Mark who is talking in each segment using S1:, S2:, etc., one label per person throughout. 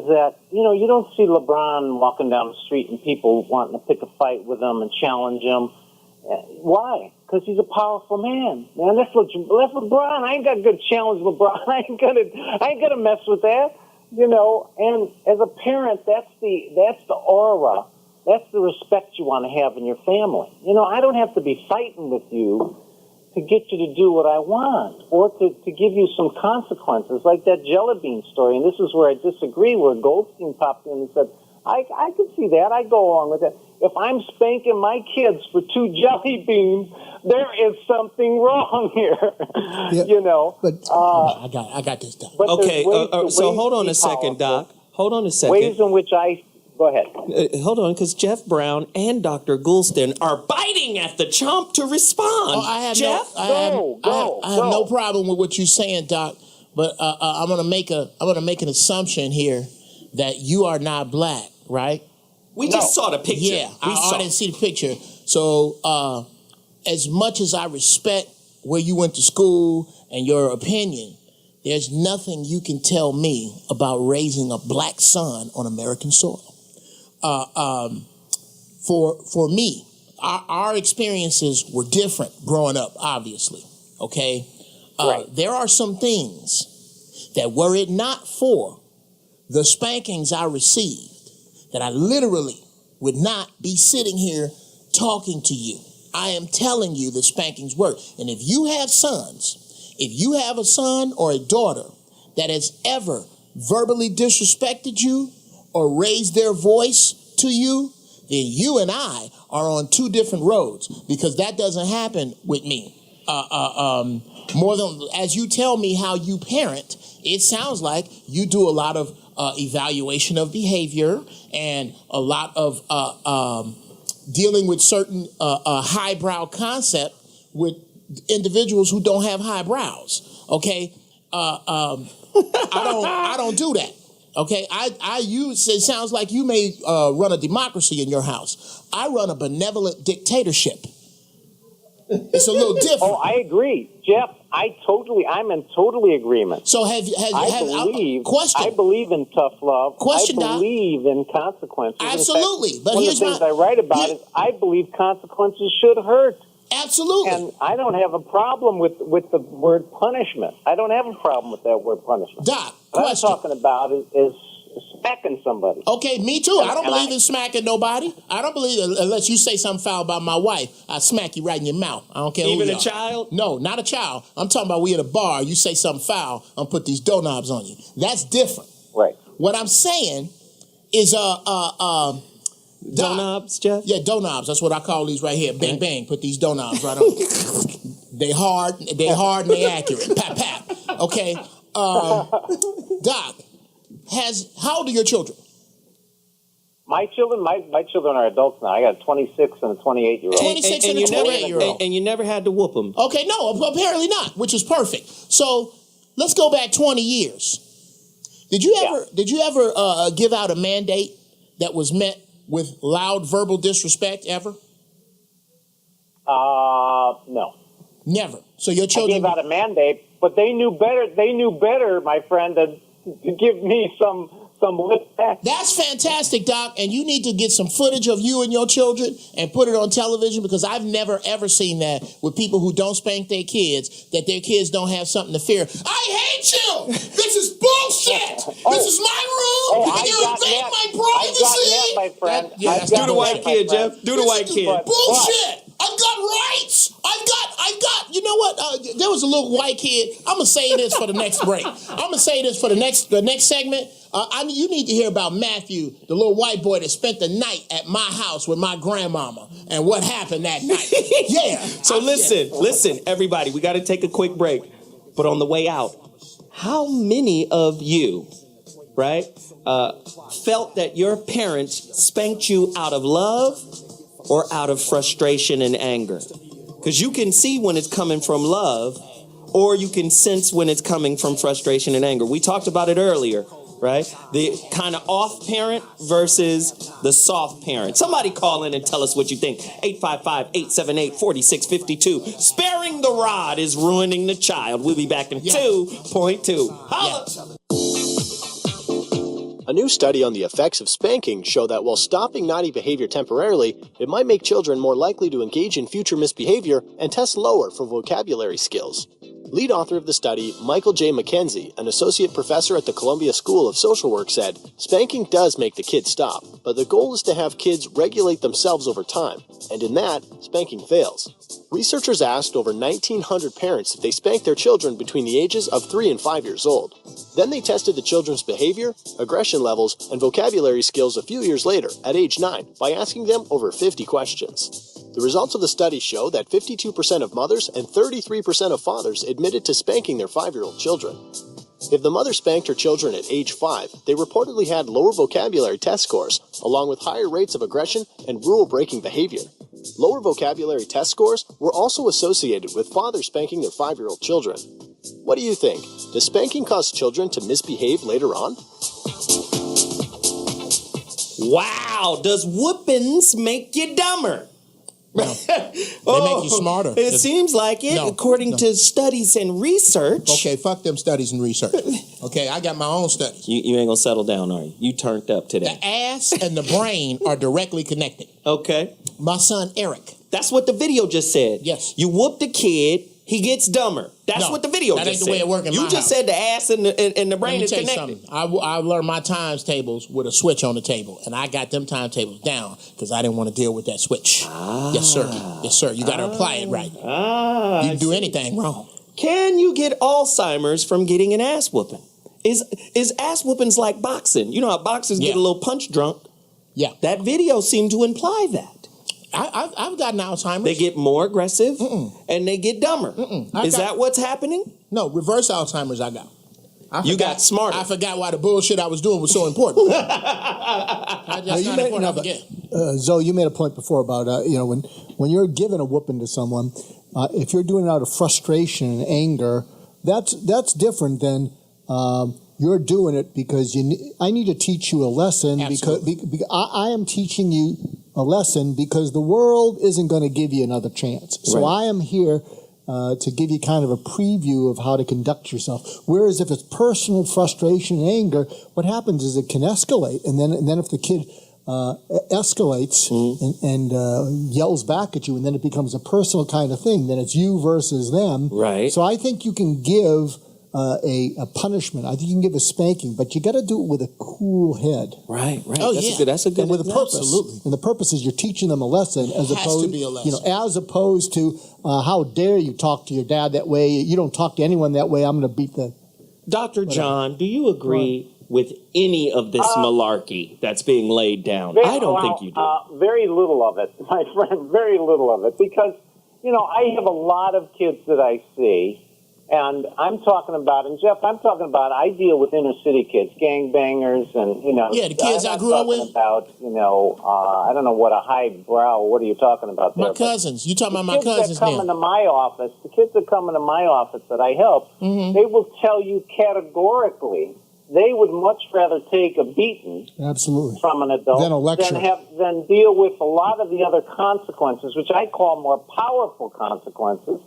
S1: that, you don't see LeBron walking down the street and people wanting to pick a fight with him and challenge him. Why? Because he's a powerful man. Man, that's LeBron. I ain't got to go challenge LeBron. I ain't gonna mess with that. And as a parent, that's the aura. That's the respect you want to have in your family. I don't have to be fighting with you to get you to do what I want, or to give you some consequences, like that jelly bean story. And this is where I disagree, where Goldstein popped in and said, I can see that. I go along with that. If I'm spanking my kids for 2 jelly beans, there is something wrong here.
S2: Yeah, But I got this, Doc.
S3: Okay, so hold on a second, Doc. Hold on a second.
S1: Ways in which Go ahead.
S3: Hold on, because Jeff Brown and Dr. Goulston are biting at the chomp to respond.
S2: I have
S3: Jeff,
S2: I have no problem with what you're saying, Doc. But I'm gonna make an assumption here that you are not black, right?
S3: We just saw the picture.
S2: Yeah, I didn't see the picture. So as much as I respect where you went to school and your opinion, there's nothing you can tell me about raising a black son on American soil. For me, our experiences were different growing up, obviously, okay?
S1: Right.
S2: There are some things that, were it not for the spankings I received, that I literally would not be sitting here talking to you. I am telling you the spankings work. And if you have sons, if you have a son or a daughter that has ever verbally disrespected you or raised their voice to you, then you and I are on 2 different roads, because that doesn't happen with me. More than, as you tell me how you parent, it sounds like you do a lot of evaluation of behavior and a lot of dealing with certain highbrow concept with individuals who don't have high brows. Okay, I don't do that. Okay, it sounds like you may run a democracy in your house. I run a benevolent dictatorship. It's a little different.
S1: Oh, I agree, Jeff. I'm in totally agreement.
S2: So I
S1: believe in tough love.
S2: Question,
S1: I believe in consequences.
S2: Absolutely.
S1: Fact, but one of the things I write about is I believe consequences should hurt.
S2: Absolutely.
S1: And I don't have a problem with the word punishment. I don't have a problem with that word punishment.
S2: Doc,
S1: what
S2: question.
S1: I'm talking about is smacking somebody.
S2: Okay, me too. I don't believe in smacking nobody. I don't believe, unless you say something foul about my wife, I smack you right in your mouth. I don't care who you are.
S3: Even a child?
S2: No, not a child. I'm talking about we at a bar, you say something foul, I'm put these doorknobs on you. That's different.
S1: Right.
S2: What I'm saying is
S3: doorknobs, Jeff?
S2: Yeah, doorknobs. That's what I call these right here. Bang, bang. Put these doorknobs right on. They hard and they accurate. Pap, pap. Okay. Doc, how old are your children?
S1: My children are adults now. I got a 26 and a 28-year-old.
S2: 26 and a 28-year-old.
S3: And you never had to whoop them.
S2: Okay, no, apparently not, which is perfect. So let's go back 20 years. Did you ever give out a mandate that was met with loud verbal disrespect ever?
S1: No.
S2: Never. So your children...
S1: I gave out a mandate, but they knew better, my friend, to give me some lift back.
S2: That's fantastic, Doc, and you need to get some footage of you and your children and put it on television, because I've never, ever seen that with people who don't spank their kids, that their kids don't have something to fear. I hate you! This is bullshit! This is my room, and you invade my privacy!
S1: My friend.
S3: Do the white kid, Jeff. Do the white kid.
S2: Bullshit! I've got rights! I've got, you know what? There was a little white kid. I'm going to say this for the next break. I'm going to say this for the next segment. You need to hear about Matthew, the little white boy that spent the night at my house with my grandmama, and what happened that night. Yeah.
S3: So listen, everybody, we got to take a quick break. But on the way out, how many of you, right, felt that your parents spanked you out of love or out of frustration and anger? Because you can see when it's coming from love, or you can sense when it's coming from frustration and anger. We talked about it earlier, right? The kind of off parent versus the soft parent. Somebody call in and tell us what you think. 855-878-4652. Sparing the rod is ruining the child. We'll be back in 2.2. Holla!
S4: A new study on the effects of spanking showed that while stopping naughty behavior temporarily, it might make children more likely to engage in future misbehavior and test lower for vocabulary skills. Lead author of the study, Michael J. McKenzie, an associate professor at the Columbia School of Social Work, said, "Spanking does make the kids stop, but the goal is to have kids regulate themselves over time, and in that, spanking fails." Researchers asked over 1,900 parents if they spanked their children between the ages of 3 and 5 years old. Then they tested the children's behavior, aggression levels, and vocabulary skills a few years later, at age 9, by asking them over 50 questions. The results of the study show that 52% of mothers and 33% of fathers admitted to spanking their 5-year-old children. If the mother spanked her children at age 5, they reportedly had lower vocabulary test scores, along with higher rates of aggression and rule-breaking behavior. Lower vocabulary test scores were also associated with fathers spanking their 5-year-old children. What do you think? Does spanking cause children to misbehave later on?
S3: Wow, does whoopings make you dumber?
S2: No. They make you smarter.
S3: It seems like it, according to studies and research.
S2: Okay, fuck them studies and research. Okay, I got my own studies.
S3: You ain't gonna settle down, are you? You turned up today.
S2: The ass and the brain are directly connected.
S3: Okay.
S2: My son, Eric.
S3: That's what the video just said.
S2: Yes.
S3: You whoop the kid, he gets dumber. That's
S2: No,
S3: what the video
S2: that
S3: just
S2: ain't the
S3: said.
S2: way it work in
S3: You
S2: my
S3: just
S2: house.
S3: said the ass and the brain is
S2: Let me tell
S3: connected.
S2: you something. I learned my times tables with a switch on the table, and I got them timetables down because I didn't want to deal with that switch. Yes, sir. Yes, sir. You got to apply it right. You can do anything wrong.
S3: Can you get Alzheimer's from getting an ass whooping? Is ass whoopings like boxing? You know how boxers get a little punch drunk?
S2: Yeah.
S3: That video seemed to imply that.
S2: I've gotten Alzheimer's.
S3: They get more aggressive and they get dumber. Is that what's happening?
S2: No, reverse Alzheimer's I got.
S3: You got smarter.
S2: I forgot why the bullshit I was doing was so important.
S5: Zoe, you made a point before about when you're giving a whooping to someone, if you're doing it out of frustration and anger, that's different than you're doing it because I need to teach you a lesson.
S2: Absolutely.
S5: because I am teaching you a lesson because the world isn't going to give you another chance. So
S3: Right.
S5: I am here to give you kind of a preview of how to conduct yourself. Whereas if it's personal frustration and anger, what happens is it can escalate. And then if the kid escalates and yells back at you, and then it becomes a personal kind of thing, then it's you versus them.
S3: Right.
S5: So I think you can give a punishment. I think you can give a spanking, but you got to do it with a cool head.
S3: Right.
S2: Oh,
S3: That's a good
S5: And with a purpose.
S2: Absolutely.
S5: And the purpose is you're teaching them a lesson as
S2: Has
S5: opposed
S2: to be a lesson.
S5: as opposed to how dare you talk to your dad that way? You don't talk to anyone that way. I'm going to beat the.
S3: Dr. John, do you agree with any of this malarkey that's being laid down? I don't think you do.
S1: Very little of it, my friend, very little of it. Because, I have a lot of kids that I see, and I'm talking about, and Jeff, I'm talking about, I deal with inner city kids, gangbangers, and,
S2: Yeah, the kids I grew up with.
S1: About, I don't know what a highbrow, what are you talking about there?
S2: My cousins. You talking about my
S1: The kids
S2: cousins
S1: that come
S2: now.
S1: into my office, the kids that come into my office that I help, they will tell you categorically they would much rather take a beating
S5: Absolutely.
S1: from an adult
S5: Then a lecture.
S1: than deal with a lot of the other consequences, which I call more powerful consequences,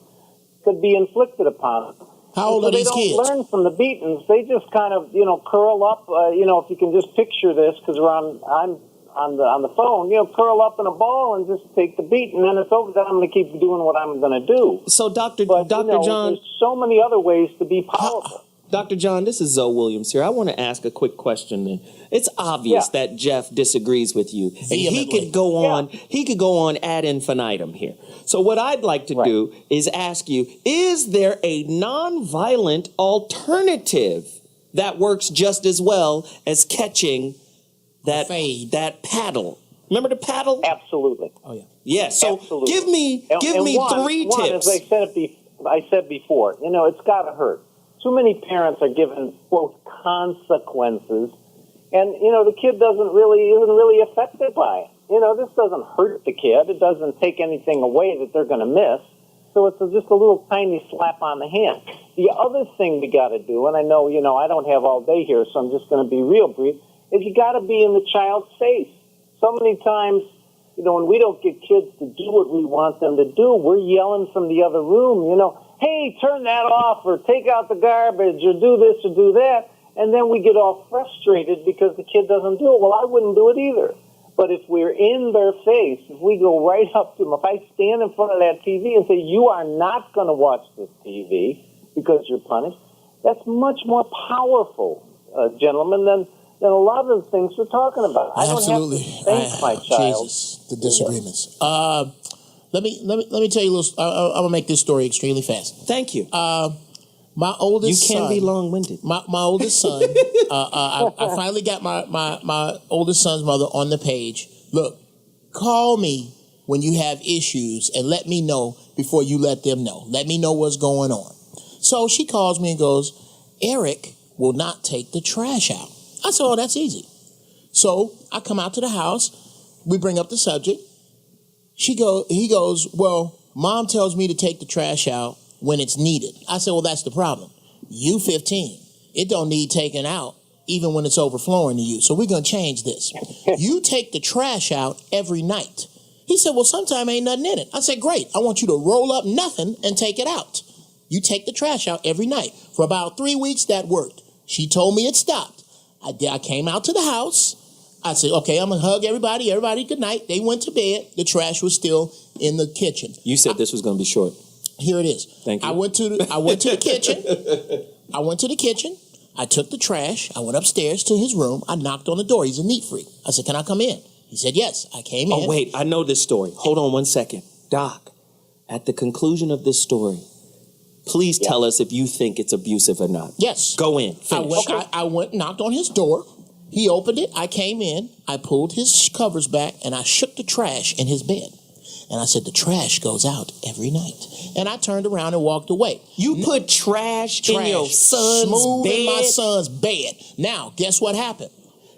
S1: could be inflicted upon them.
S2: How old are these
S1: They
S2: kids?
S1: don't learn from the beatings. They just kind of, curl up. If you can just picture this, because I'm on the phone. Curl up in a ball and just take the beat, and then it's over. Then I'm going to keep doing what I'm going to do.
S3: So, Dr.
S1: But,
S3: John,
S1: there's so many other ways to be powerful.
S3: Dr. John, this is Zoe Williams here. I want to ask a quick question. Then it's obvious that Jeff disagrees with you, and he could go on. He could go on ad infinitum here. So what I'd like to do is ask you: is there a nonviolent alternative that works just as well as catching that paddle? Remember the paddle?
S1: Absolutely.
S2: Oh yeah.
S3: Yeah. So
S1: Absolutely.
S3: give me three tips.
S1: As I said before, it's got to hurt. Too many parents are given, quote, consequences, and, the kid isn't really affected by it. This doesn't hurt the kid. It doesn't take anything away that they're going to miss. So it's just a little tiny slap on the hand. The other thing we got to do, and I know, I don't have all day here, so I'm just going to be real brief, is you got to be in the child's face. So many times, when we don't get kids to do what we want them to do, we're yelling from the other room, hey, turn that off, or take out the garbage, or do this or do that. And then we get all frustrated because the kid doesn't do it. Well, I wouldn't do it either. But if we're in their face, if we go right up to them, if I stand in front of that TV and say, you are not going to watch this TV because you're punished, that's much more powerful, gentlemen, than a lot of the things we're talking about.
S2: Absolutely.
S1: I don't have to spank my child.
S2: Jesus, the disagreements. Let me tell you a little. I'm gonna make this story extremely fast.
S3: Thank you.
S2: My oldest
S3: You can
S2: son,
S3: be long-winded.
S2: My oldest son. I finally got my oldest son's mother on the page. Look, call me when you have issues and let me know before you let them know. Let me know what's going on. So she calls me and goes, Eric will not take the trash out. I said, oh, that's easy. So I come out to the house. We bring up the subject. He goes, well, Mom tells me to take the trash out when it's needed. I said, well, that's the problem. You 15. It don't need taken out even when it's overflowing to you. So we're going to change this. You take the trash out every night. He said, well, sometimes ain't nothing in it. I said, great. I want you to roll up nothing and take it out. You take the trash out every night. For about 3 weeks, that worked. She told me it stopped. I came out to the house. I said, okay, I'm going to hug everybody. Everybody, good night. They went to bed. The trash was still in the kitchen.
S3: You said this was going to be short.
S2: Here it is.
S3: Thank you.
S2: I went to the kitchen. I took the trash. I went upstairs to his room. I knocked on the door. He's a neat freak. I said, can I come in? He said, yes. I came in.
S3: Oh, wait. I know this story. Hold on 1 second. Doc, at the conclusion of this story, please tell us if you think it's abusive or not.
S2: Yes.
S3: Go in. Finish.
S2: I went, knocked on his door. He opened it. I came in. I pulled his covers back, and I shook the trash in his bed. And I said, the trash goes out every night. And I turned around and walked away.
S3: You put trash in your son's
S2: smooth
S3: bed?
S2: in my son's bed. Now, guess what happened?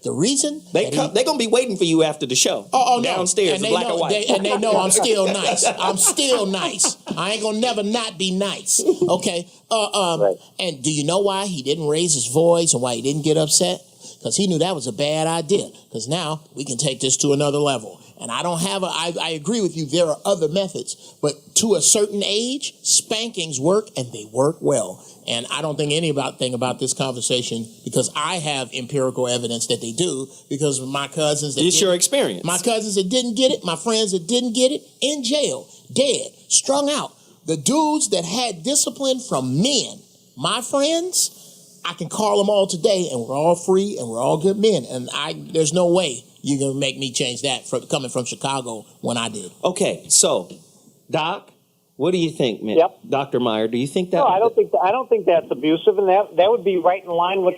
S2: The reason
S3: They're going to be waiting for you after the show. Downstairs,
S2: no.
S3: black and white.
S2: And they know I'm still nice. I'm still nice. I ain't going to never not be nice. Okay?
S1: Right.
S2: And do you know why he didn't raise his voice and why he didn't get upset? Because he knew that was a bad idea. Because now we can take this to another level. And I don't have I agree with you, there are other methods. But to a certain age, spankings work and they work well. And I don't think anything about this conversation, because I have empirical evidence that they do, because my cousins...
S3: It's your experience.
S2: My cousins that didn't get it, my friends that didn't get it, in jail, dead, strung out. The dudes that had discipline from men, my friends, I can call them all today, and we're all free, and we're all good men. And there's no way you're going to make me change that coming from Chicago when I did.
S3: Okay, so, Doc, what do you think, man?
S1: Yep.
S3: Dr. Meyer, do you think that...
S1: No, I don't think that's abusive, and that would be right in line with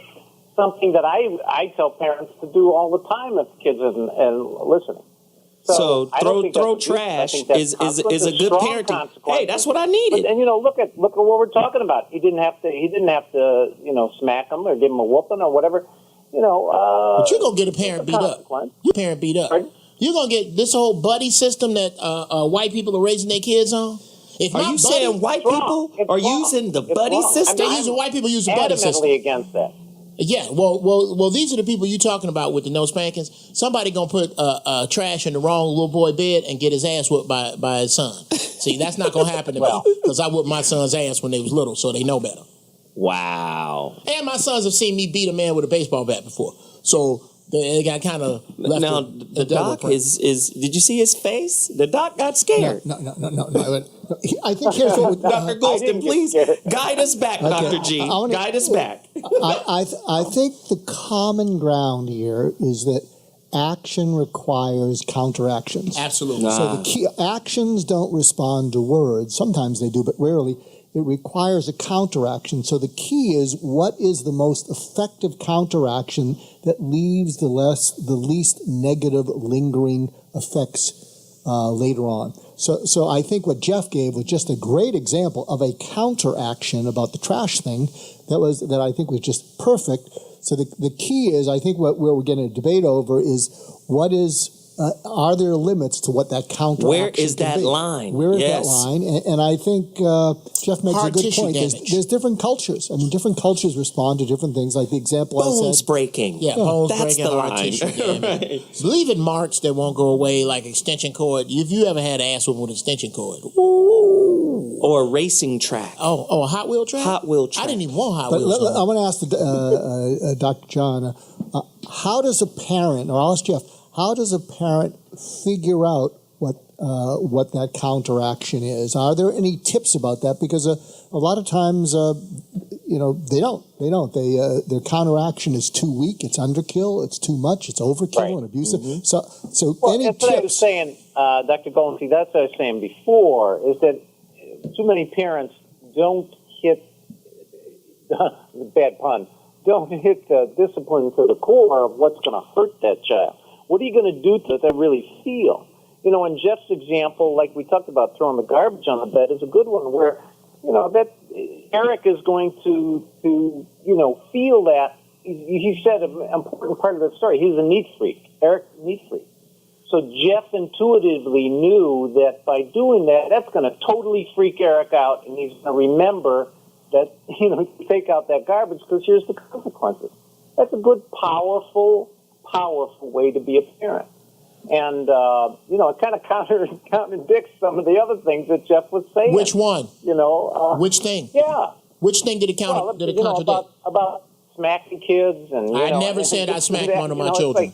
S1: something that I tell parents to do all the time if kids isn't listening.
S3: So throw trash is a good parenting. Hey, that's what I needed.
S1: And look at what we're talking about. He didn't have to smack him or give him a whooping or whatever.
S2: But you're gonna get a parent beat up.
S1: Pardon?
S2: You're gonna get this whole buddy system that white people are raising their kids on.
S3: Are you saying white people are using the buddy system?
S2: White people use the buddy system.
S1: Adamantly against that.
S2: Yeah, well, these are the people you talking about with the no spankings. Somebody gonna put trash in the wrong little boy bed and get his ass whooped by his son. See, that's not gonna happen to me, because I whooped my son's ass when they was little, so they know better.
S3: Wow.
S2: And my sons have seen me beat a man with a baseball bat before, so they got kind of left.
S3: Now the doc is. Did you see his face? The doc got scared.
S5: No. I think here's what
S3: Dr. Golston, please guide us back, Dr. G. Guide us back.
S5: I think the common ground here is that action requires counteractions.
S2: Absolutely.
S5: So the key actions don't respond to words. Sometimes they do, but rarely. It requires a counteraction. So the key is, what is the most effective counteraction that leaves the least negative lingering effects later on? So I think what Jeff gave was just a great example of a counteraction about the trash thing that I think was just perfect. So the key is, I think where we're getting a debate over is, what is are there limits to what that counteraction
S3: Where is that
S5: can be?
S3: line?
S5: Where is that line? And I think Jeff makes a good point. There's different cultures. I mean, different cultures respond to different things. Like the example I said.
S3: Bones breaking.
S2: Yeah, bones
S3: that's
S2: breaking,
S3: the
S2: hard
S3: line.
S2: tissue damage.
S3: Right.
S2: Leaving marks that won't go away, like extension cord. If you ever had an ass whooping with extension cord, ooh,
S3: or a racing track.
S2: Oh, a Hot Wheel track?
S3: Hot Wheel track.
S2: I didn't even want Hot
S5: But
S2: Wheels.
S5: I want to ask Dr. John, how does a parent, or I'll ask Jeff, how does a parent figure out what that counteraction is? Are there any tips about that? Because a lot of times, they don't. Their counteraction is too weak. It's underkill. It's too much. It's overkill and abusive. So
S1: Well,
S5: any
S1: that's what I was
S5: tips?
S1: saying, Dr. Golden. See, that's what I was saying before, is that too many parents don't hit, bad pun, don't hit the discipline to the core of what's going to hurt that child. What are you going to do to them really feel? In Jeff's example, like we talked about throwing the garbage on the bed, is a good one where, that Eric is going to feel that. He said an important part of the story. He's a neat freak. Eric, neat freak. So Jeff intuitively knew that by doing that, that's going to totally freak Eric out, and he's going to remember that, take out that garbage because here's the consequences. That's a good, powerful way to be a parent. And, it kind of contradicts some of the other things that Jeff was saying.
S2: Which one?
S1: Which
S2: thing?
S1: Yeah.
S2: Which thing did it contradict?
S1: About smacking kids. And
S2: I never said I smacked one of my children.